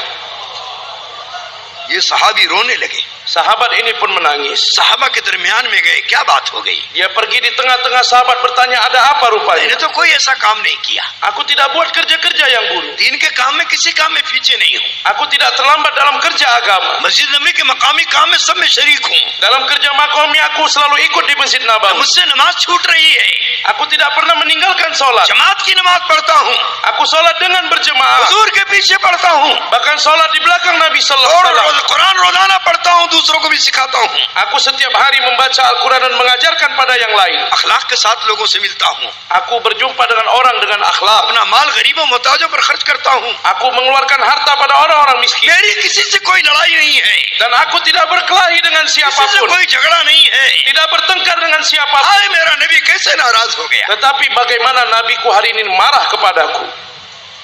ये सहाबी रोने लगे, Sahabat ini pun menangis. साहबा के दरमियान में गए, क्या बात हो गई? Dia pergi di tengah-tengah sahabat, bertanya, ada apa मैंने rupanya? तो कोई ऐसा काम नहीं किया, Aku tidak buat kerja-kerja yang buruk. दीन के काम में किसी काम में पीछे नहीं हूँ, Aku tidak terlambat dalam kerja agama. मस्जिद नबी के मकामी काम में सब में शरीक हूँ, Dalam kerja makomi aku selalu ikut di Masjid Nabawi. मुझसे नमाज छूट रही है, Aku tidak pernah meninggalkan sholat. जमात की नमाज पढ़ता हूँ, Aku sholat dengan berjemaah. हुजूर के पीछे पढ़ता हूँ, Bahkan sholat di belakang Nabi Sallallahu और Alaihi Wasallam. कुरान रोजाना पढ़ता हूँ, दूसरों को भी सिखाता हूँ, Aku setiap hari membaca Al-Quran dan mengajarkan pada yang lain. अखलाक के साथ लोगों से मिलता हूँ, Aku berjumpa dengan orang dengan akhlak. अपना माल गरीबों मोहताजों पर खर्च करता हूँ, Aku mengeluarkan harta pada orang-orang miskin. मेरी किसी से कोई लड़ाई नहीं है, Dan aku tidak berkelahi dengan किसी से siapapun. कोई झगड़ा नहीं है। Tidak bertengkar dengan siapapun. हाय मेरा नबी कैसे नाराज हो गया। Tetapi bagaimana nabiku hari ini marah kepadaku?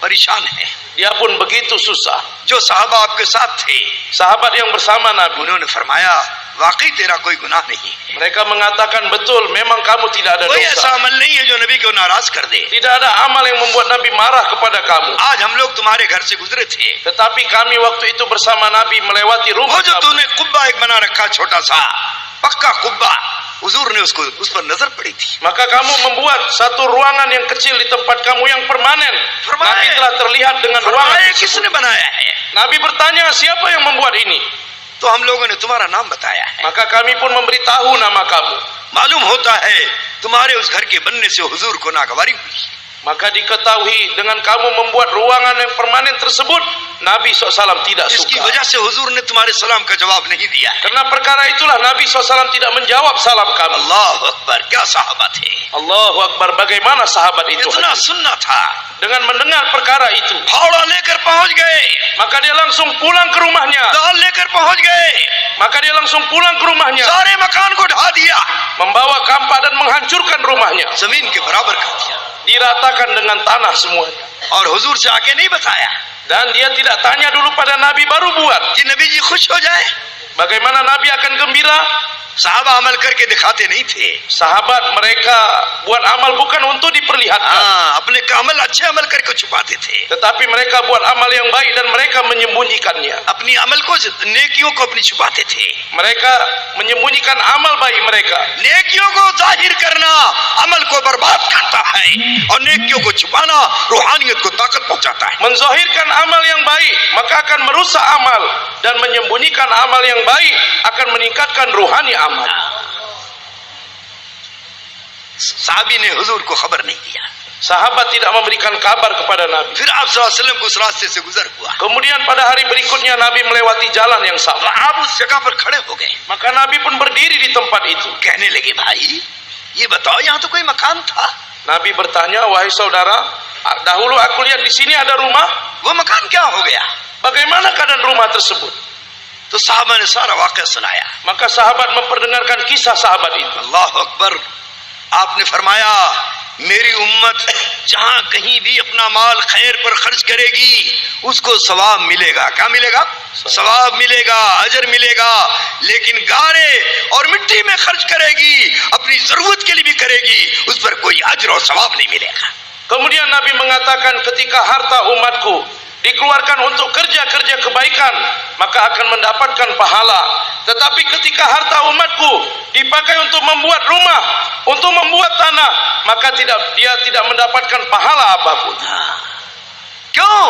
परेशान है। Dia pun begitu susah. जो साहबा आपके साथ थे Sahabat yang bersama Nabi, उन्होंने फरमाया वाकई तेरा कोई गुनाह नहीं है, mereka mengatakan betul, memang kamu tidak ada कोई ऐसा dosa. अमल नहीं है जो नबी को नाराज कर दे। Tidak ada amal yang membuat Nabi marah kepada kamu. आज हम लोग तुम्हारे घर से गुजरे थे, Tetapi kami waktu itu bersama Nabi melewati वो rumah जो kamu. तूने कुब्बा एक बना रखा छोटा सा पक्का कुब्बा, हुजूर ने उसको उस पर नजर पड़ी थी। Maka kamu membuat satu ruangan yang kecil di tempat kamu yang permanen. Nabi telah terlihat dengan ruangan फरमाया tersebut. किसने बनाया है? Nabi bertanya, siapa yang membuat ini? तो हम लोगों ने तुम्हारा नाम बताया है। Maka kami pun memberitahu nama kamu. मालूम होता है तुम्हारे उस घर के बनने से हुजूर को नागवारी हुई। Maka diketahui dengan kamu membuat ruangan yang permanen tersebut, Nabi SAW tidak इसकी suka. वजह से हुजूर ने तुम्हारे सलाम का जवाब नहीं दिया है। Karena perkara itulah Nabi SAW tidak menjawab salam kamu. अल्लाह अकबर, क्या साहबा थे, Allahu Akbar, bagaimana sahabat itu? इतना सुनना था। Dengan mendengar perkara itu, फावड़ा लेकर पहुंच गए, maka dia langsung pulang ke rumahnya. दाल लेकर पहुंच गए, Maka dia langsung pulang ke rumahnya, सारे मकान को ढा दिया, membawa kampak dan menghancurkan rumahnya, जमीन के बराबर कर दिया। diratakan dengan tanah semuanya. और हुजूर से आके नहीं बताया Dan dia tidak tanya dulu pada Nabi, baru buat. कि नबी जी खुश हो जाए। Bagaimana Nabi akan gembira? साहबा अमल करके दिखाते नहीं थे। Sahabat mereka buat amal bukan untuk diperlihatkan, हाँ, अपने अमल अच्छे अमल करके छुपाते थे। tetapi mereka buat amal yang baik dan mereka menyembunyikannya. अपनी अमल को, नेकियों को अपनी छुपाते थे। Mereka menyembunyikan amal baik mereka. नेकियों को जाहिर करना अमल को बर्बाद करता है, और नेकियों को छुपाना रूहानियत को ताकत पहुंचाता है। Menzahirkan amal yang baik maka akan merusak amal, dan menyembunyikan amal yang baik akan meningkatkan ruhani amal. साहबी ने हुजूर को खबर नहीं दिया। Sahabat tidak memberikan kabar kepada Nabi. फिर आप सल्लल्लाहु अलैहि वसल्लम को उस रास्ते से गुजर हुआ। Kemudian pada hari berikutnya Nabi melewati jalan yang sama. आप उस जगह पर खड़े हो गए, Maka Nabi pun berdiri di tempat itu. कहने लगे भाई ये बताओ यहाँ तो कोई मकान था? Nabi bertanya, wahai saudara, dahulu aku lihat di sini ada rumah. वो मकान क्या हो गया? Bagaimana keadaan rumah tersebut? तो साहबा ने सारा वाक़या सुनाया। Maka sahabat memperdengarkan kisah sahabat itu. अल्लाह अकबर, आपने फरमाया मेरी उम्मत जहां कहीं भी अपना माल खैर पर खर्च करेगी उसको सवाब मिलेगा। क्या मिलेगा? सवाब मिलेगा, अजर मिलेगा। लेकिन गारे और मिट्टी में खर्च करेगी, अपनी जरूरत के लिए भी करेगी, उस पर कोई अजर और सवाब नहीं मिलेगा। Kemudian Nabi mengatakan, ketika harta umatku dikeluarkan untuk kerja-kerja kebaikan, maka akan mendapatkan pahala. Tetapi ketika harta umatku dipakai untuk membuat rumah, untuk membuat tanah, maka dia tidak mendapatkan pahala apapun. क्यों?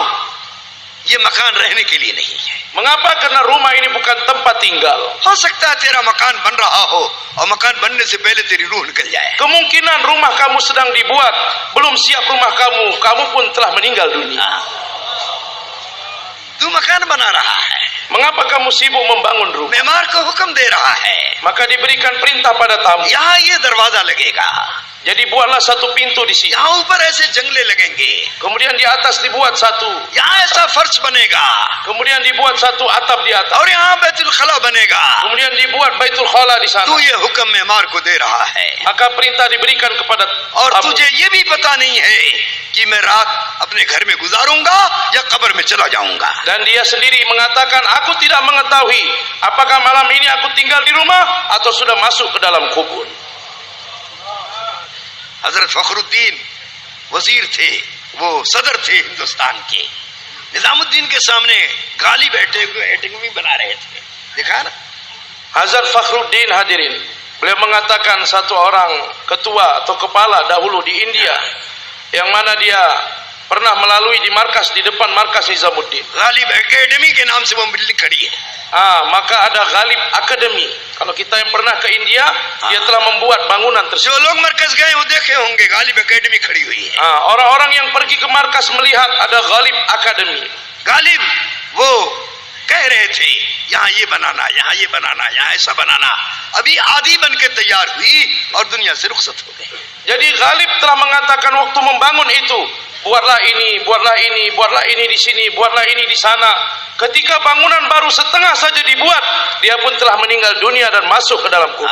ये मकान रहने के लिए नहीं है। Mengapa? Karena rumah ini bukan tempat tinggal. हो सकता है तेरा मकान बन रहा हो और मकान बनने से पहले तेरी रूह निकल जाए। Kemungkinan rumah kamu sedang dibuat, belum siap rumah kamu pun telah meninggal dunia. तू मकान बना रहा है, Mengapa kamu sibuk membangun rumah? Maymar को हुक्म दे रहा है Maka diberikan perintah pada tamu. यहाँ ये दरवाजा लगेगा, Jadi buatlah satu pintu di sini. यहाँ ऊपर ऐसे जंगले लगेंगे, Kemudian di atas dibuat satu. यहाँ ऐसा फर्श बनेगा, Kemudian dibuat satu atap di atas. और यहाँ बैतुल खला बनेगा। Kemudian dibuat Baitul Khala di sana. तू ये हुक्म मेमार को दे रहा है Maka perintah diberikan kepada और tamu. तुझे ये भी पता नहीं है कि मैं रात अपने घर में गुजारूंगा या कब्र में चला जाऊंगा। Dan dia sendiri mengatakan, aku tidak mengetahui apakah malam ini aku tinggal di rumah atau sudah masuk ke dalam kubur. हजरत फखरुद्दीन वजीर थे, वो सदर थे हिंदुस्तान के। निजामुद्दीन के सामने गाली बैठे हुए एटमी बना रहे थे, देखा ना? Hazrat Fakhruddin hadirin, beliau mengatakan satu orang ketua atau kepala dahulu di India, yang mana dia pernah melalui di markas, di depan markas Nizamuddin. Ghalib academy के नाम से वो बिल्डिंग खड़ी है। Maka ada Ghalib Academy. Kalau kita yang pernah ke India, dia telah membuat bangunan जो tersebut. लोग मरकज गए वो देखे होंगे गालिब एकेडमी खड़ी हुई है। Orang-orang yang pergi ke markas melihat ada Ghalib Academy. Ghalib वो कह रहे थे यहाँ ये बनाना, यहाँ ये बनाना, यहाँ ऐसा बनाना। अभी आधी बन के तैयार हुई और दुनिया से रुखसत हो गई। Jadi Ghalib telah mengatakan waktu membangun itu, buatlah ini, buatlah ini, buatlah ini di sini, buatlah ini di sana. Ketika bangunan baru setengah saja dibuat, dia pun telah meninggal dunia dan masuk ke dalam kubur.